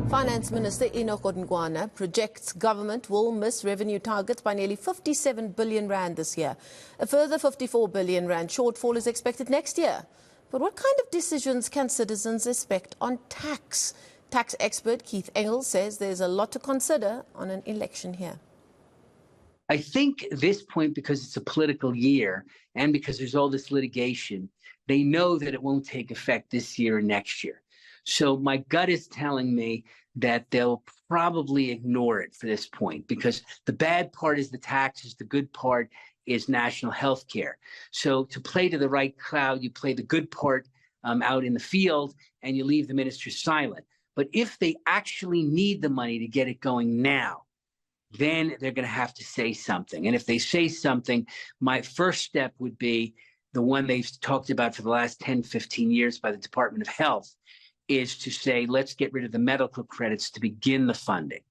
Finance Minister Enoch Godongwana projects government will miss revenue targets by nearly 57 billion rand this year. A further 54 billion rand shortfall is expected next year. But what kind of decisions can citizens expect on tax? Tax expert Keith Engel says there's a lot to consider on an election year. I think at this point, because it's a political year and because there's all this litigation, they know that it won't take effect this year or next year. So my gut is telling me that they'll probably ignore it for this point, because the bad part is the taxes, the good part is national health care. So to play to the right crowd, you play the good part out in the field and you leave the ministers silent. But if they actually need the money to get it going now, then they're going to have to say something. And if they say something, my first step would be the one they've talked about for the last 10, 15 years by the Department of Health, is to say, let's get rid of the medical credits to begin the funding,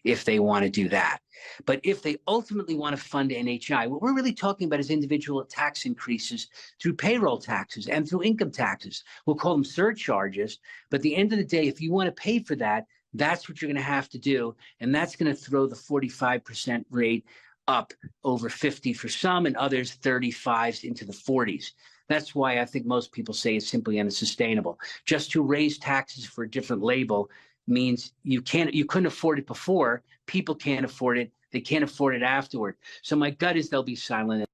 if they want to do that. But if they ultimately want to fund NHI, what we're really talking about is individual tax increases through payroll taxes and through income taxes. We'll call them surcharges. But at the end of the day, if you want to pay for that, that's what you're going to have to do. And that's going to throw the 45% rate up over 50 for some and others 35s into the 40s. That's why I think most people say it's simply unsustainable. Just to raise taxes for a different label means you couldn't afford it before. People can't afford it. They can't afford it afterward. So my gut is they'll be silent.